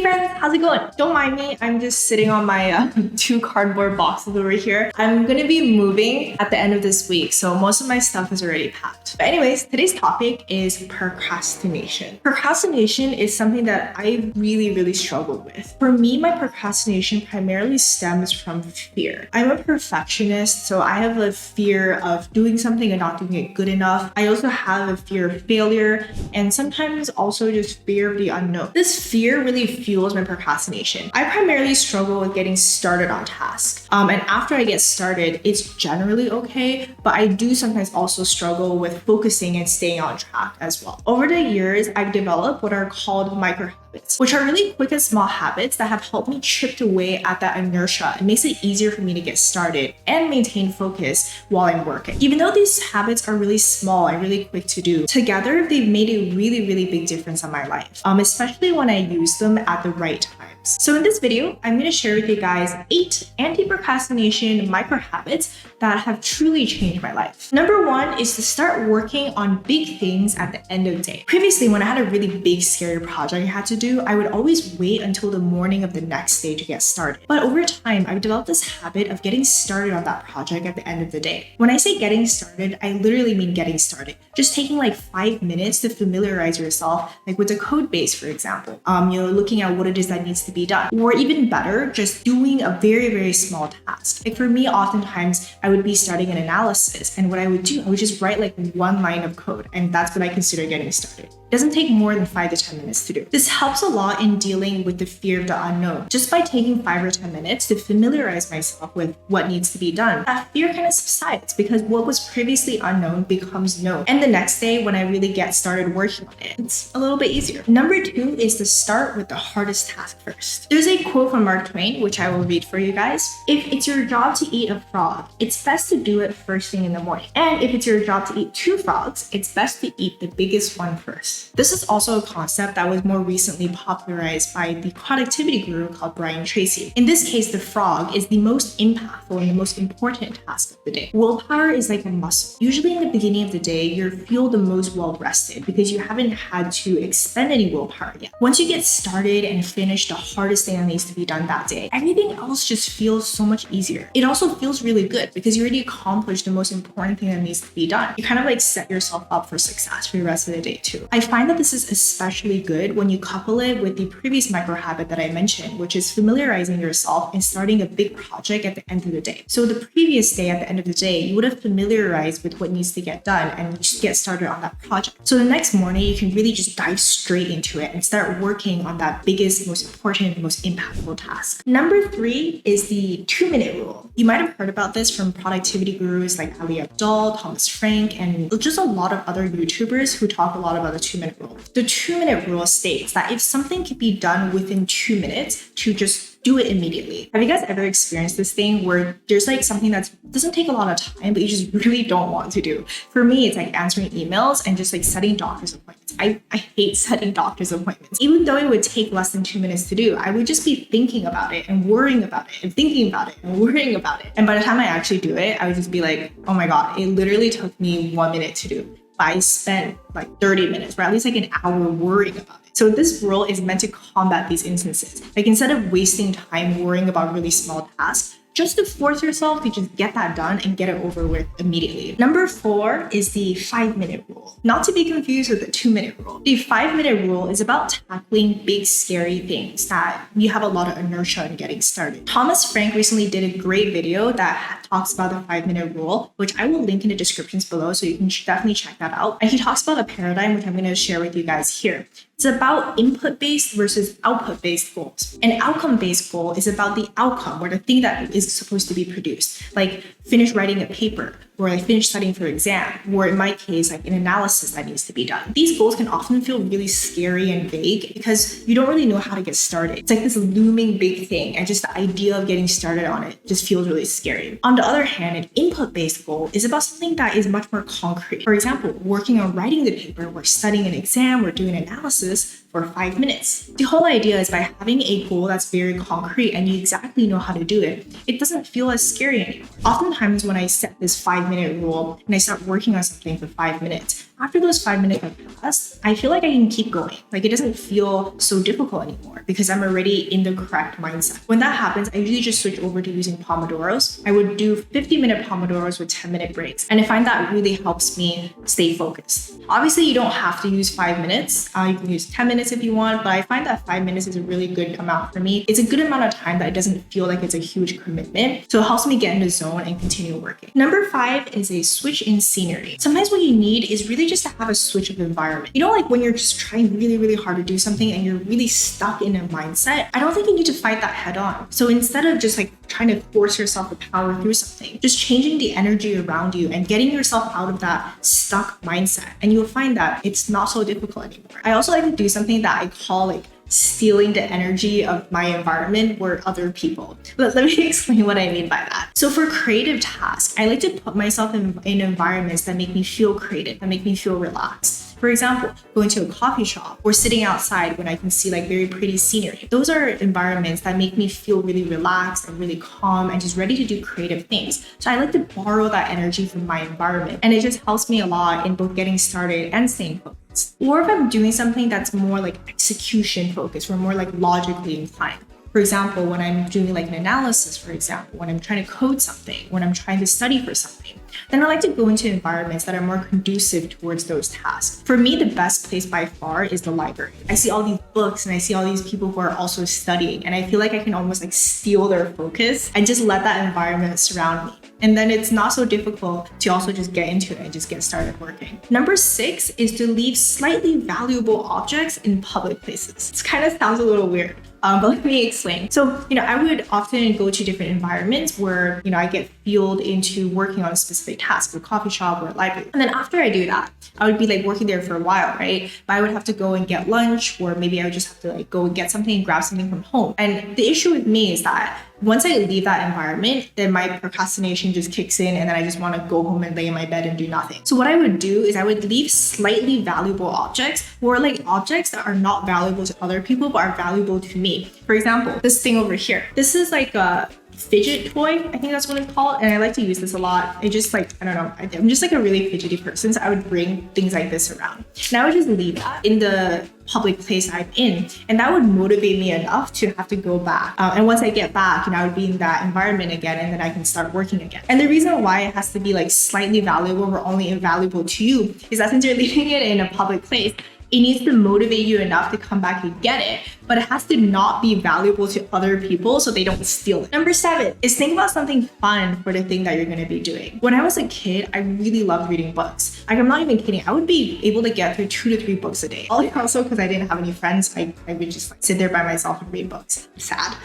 friends, how's it going? Don't mind me, I'm just sitting on my 2 cardboard boxes over here. I'm gonna be moving at the end of this week, so most of my stuff is already packed. But anyways, today's topic is procrastination. Procrastination is something that I really struggle with. For me, my procrastination primarily stems from fear. I'm a perfectionist, so I have a fear of doing something and not doing it good enough. I also have a fear of failure and sometimes also just fear of the unknown. This fear really fuels my procrastination. I primarily struggle with getting started on tasks. And after I get started, it's generally okay, but I do sometimes also struggle with focusing and staying on track as well. Over the years, I've developed what are called micro habits, which are really quick and small habits that have helped me chip away at that inertia. It makes it easier for me to get started and maintain focus while I'm working. Even though these habits are really small and really quick to do, together they've made a really big difference in my life, especially when I use them at the right times. So in this video, I'm going to share with you guys 8 anti-procrastination micro habits that have truly changed my life. Number 1 is to start working on big things at the end of the day. Previously, when I had a really big, scary project I had to do, I would always wait until the morning of the next day to get started. But over time, I've developed this habit of getting started on that project at the end of the day. When I say getting started, I literally mean getting started. Just taking like 5 minutes to familiarize yourself, like with the code base, for example. Looking at what it is that needs to be done. Or even better, just doing a very small task. Like for me, oftentimes I would be starting an analysis, and what I would do, I would just write like 1 line of code, and that's what I consider getting started. It doesn't take more than 5 to 10 minutes to do. This helps a lot in dealing with the fear of the unknown. Just by taking 5 or 10 minutes to familiarize myself with what needs to be done, that fear kind of subsides because what was previously unknown becomes known. And the next day, when I really get started working on it, it's a little bit easier. Number 2 is to start with the hardest task first. There's a quote from Mark Twain, which I will read for you guys. If it's your job to eat a frog, it's best to do it first thing in the morning. And if it's your job to eat 2 frogs, it's best to eat the biggest one first. This is also a concept that was more recently popularized by the productivity guru called Brian Tracy. In this case, the frog is the most impactful and the most important task of the day. Willpower is like a muscle. Usually in the beginning of the day, you feel the most well rested because you haven't had to expend any willpower yet. Once you get started and finish the hardest thing that needs to be done that day, everything else just feels so much easier. It also feels really good because you already accomplished the most important thing that needs to be done. You kind of like set yourself up for success for the rest of the day too. I find that this is especially good when you couple it with the previous micro habit that I mentioned, which is familiarizing yourself and starting a big project at the end of the day. So the previous day, at the end of the day, you would have familiarized with what needs to get done and you just get started on that project. So the next morning, you can really just dive straight into it and start working on that biggest, most important, most impactful task. Number 3 is the 2-minute rule. You might have heard about this from productivity gurus like Ali Abdaal, Thomas Frank, and just a lot of other YouTubers who talk a lot about the 2-minute rule. The 2-minute rule states that if something can be done within 2 minutes, to just do it immediately. Have you guys ever experienced this thing where there's like something that doesn't take a lot of time, but you just really don't want to do? For me, it's like answering emails and just like setting doctor's appointments. I hate setting doctor's appointments. Even though it would take less than 2 minutes to do, I would just be thinking about it and worrying about it and thinking about it and worrying about it. And by the time I actually do it, I would just be like, oh my God, it literally took me 1 minute to do. But I spent like 30 minutes or at least like an hour worrying about it. So this rule is meant to combat these instances. Like instead of wasting time worrying about really small tasks, just to force yourself to just get that done and get it over with immediately. Number 4 is the 5-minute rule. Not to be confused with the 2-minute rule. The 5-minute rule is about tackling big, scary things that you have a lot of inertia in getting started. Thomas Frank recently did a great video that talks about the 5-minute rule, which I will link in the descriptions below, so you can definitely check that out. And he talks about a paradigm, which I'm going to share with you guys here. It's about input-based versus output-based goals. An outcome-based goal is about the outcome or the thing that is supposed to be produced, like finish writing a paper or like finish studying for an exam, or in my case, like an analysis that needs to be done. These goals can often feel really scary and vague because you don't really know how to get started. It's like this looming big thing, and just the idea of getting started on it just feels really scary. On the other hand, an input-based goal is about something that is much more concrete. For example, working on writing the paper, or studying an exam, or doing an analysis for 5 minutes. The whole idea is by having a goal that's very concrete and you exactly know how to do it, it doesn't feel as scary anymore. Oftentimes when I set this 5-minute rule and I start working on something for 5 minutes, after those 5 minutes have passed, I feel like I can keep going. Like it doesn't feel so difficult anymore because I'm already in the correct mindset. When that happens, I usually just switch over to using Pomodoros. I would do 50-minute Pomodoros with 10-minute breaks. And I find that really helps me stay focused. Obviously, you don't have to use 5 minutes. You can use 10 minutes if you want, but I find that 5 minutes is a really good amount for me. It's a good amount of time that it doesn't feel like it's a huge commitment. So it helps me get in the zone and continue working. Number 5 is a switch in scenery. Sometimes what you need is really just to have a switch of environment. You know, like when you're just trying really, really hard to do something and you're really stuck in a mindset, I don't think you need to fight that head on. So instead of just like trying to force yourself to power through something, just changing the energy around you and getting yourself out of that stuck mindset. And you'll find that it's not so difficult anymore. I also like to do something that I call like stealing the energy of my environment or other people. Let me explain what I mean by that. So for creative tasks, I like to put myself in environments that make me feel creative, that make me feel relaxed. For example, going to a coffee shop or sitting outside when I can see like very pretty scenery. Those are environments that make me feel really relaxed and really calm and just ready to do creative things. So I like to borrow that energy from my environment, and it just helps me a lot in both getting started and staying focused. Or if I'm doing something that's more like execution focused or more like logically inclined. For example, when I'm doing like an analysis, for example, when I'm trying to code something, when I'm trying to study for something, then I like to go into environments that are more conducive towards those tasks. For me, the best place by far is the library. I see all these books and I see all these people who are also studying, and I feel like I can almost like steal their focus and just let that environment surround me. And then it's not so difficult to also just get into it and just get started working. Number 6 is to leave slightly valuable objects in public places. This kind of sounds a little weird. But let me explain. So, I would often go to different environments where, I get fueled into working on a specific task, a coffee shop or a library. And then after I do that, I would be like working there for a while, right? But I would have to go and get lunch, or maybe I would just have to like go and get something and grab something from home. And the issue with me is that once I leave that environment, then my procrastination just kicks in, and then I just want to go home and lay in my bed and do nothing. So what I would do is I would leave slightly valuable objects, or like objects that are not valuable to other people but are valuable to me. For example, this thing over here. This is like a fidget toy, I think that's what it's called, and I like to use this a lot. I just like, I don't know, I'm just like a really fidgety person, so I would bring things like this around. And I would just leave that in the public place I'm in, and that would motivate me enough to have to go back. And once I get back, I would be in that environment again, and then I can start working again. And the reason why it has to be like slightly valuable or only invaluable to you is that since you're leaving it in a public place, it needs to motivate you enough to come back and get it, but it has to not be valuable to other people so they don't steal it. Number 7 is think about something fun for the thing that you're going to be doing. When I was a kid, I really loved reading books. Like, I'm not even kidding. I would be able to get through 2 to 3 books a day. Also, because I didn't have any friends, I would just like sit there by myself and read books. Sad.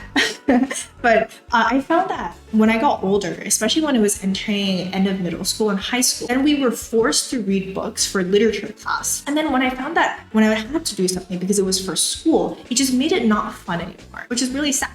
But I found that when I got older, especially when I was entering end of middle school and high school, then we were forced to read books for literature class. And then when I found that when I had to do something because it was for school, it just made it not fun anymore, which is really sad.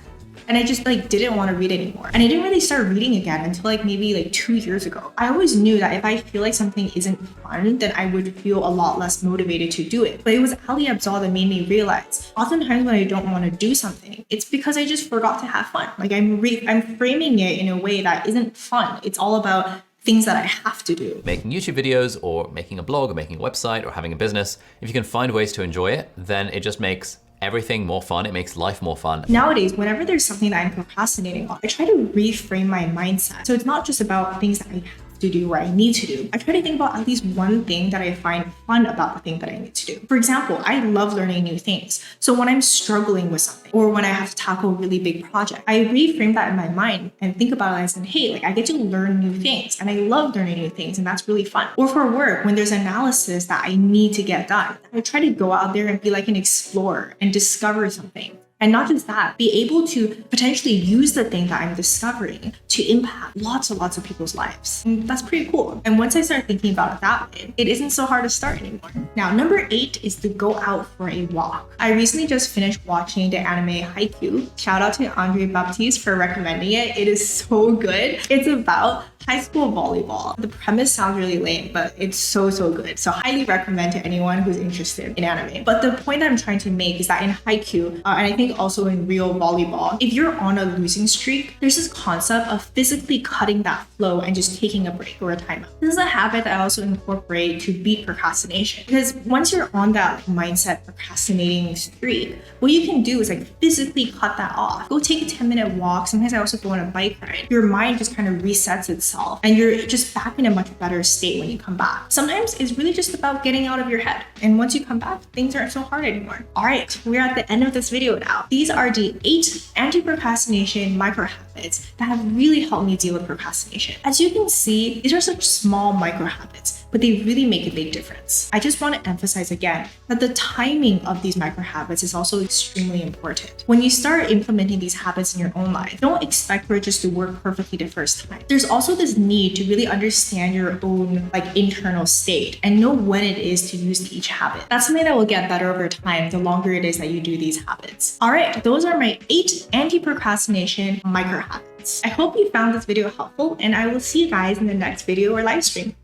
And I just like didn't want to read anymore. And I didn't really start reading again until like maybe like 2 years ago. I always knew that if I feel like something isn't fun, then I would feel a lot less motivated to do it. But it was Ali Abzal that made me realize oftentimes when I don't want to do something, it's because I just forgot to have fun. Like I'm framing it in a way that isn't fun. It's all about things that I have to do. Making YouTube videos or making a blog or making a website or having a business, if you can find ways to enjoy it, then it just makes everything more fun. It makes life more fun. Nowadays, whenever there's something that I'm procrastinating on, I try to reframe my mindset. So it's not just about things that I have to do or I need to do. I try to think about at least one thing that I find fun about the thing that I need to do. For example, I love learning new things. So when I'm struggling with something or when I have to tackle a really big project, I reframe that in my mind and think about it as in, hey, like I get to learn new things and I love learning new things and that's really fun. Or for work, when there's analysis that I need to get done, I try to go out there and be like an explorer and discover something. And not just that, be able to potentially use the thing that I'm discovering to impact lots and lots of people's lives. And that's pretty cool. And once I start thinking about it that way, it isn't so hard to start anymore. Now, number 8 is to go out for a walk. I recently just finished watching the anime Haikyuu. Shout out to Andre Baptiste for recommending it. It is so good. It's about high school volleyball. The premise sounds really lame, but it's so good. So highly recommend to anyone who's interested in anime. But the point that I'm trying to make is that in Haikyuu, and I think think also in real volleyball, if you're on a losing streak, there's this concept of physically cutting that flow and just taking a break or a timeout. This is a habit that I also incorporate to beat procrastination, because once you're on that mindset procrastinating streak, what you can do is like physically cut that off. Go take a 10-minute walk. Sometimes I also go on a bike ride. Your mind just kind of resets itself and you're just back in a much better state when you come back. Sometimes it's really just about getting out of your head. And once you come back, things aren't so hard anymore. All right, we're at the end of this video now. These are the 8 anti-procrastination micro habits that have really helped me deal with procrastination. As you can see, these are such small micro habits, but they really make a big difference. I just want to emphasize again that the timing of these micro habits is also extremely important. When you start implementing these habits in your own life, don't expect for it just to work perfectly the first time. There's also this need to really understand your own internal state and know when it is to use each habit. That's something that will get better over time the longer it is that you do these habits. All right, those are my 8 anti-procrastination micro habits. I hope you found this video helpful, and I will see you guys in the next video or live stream.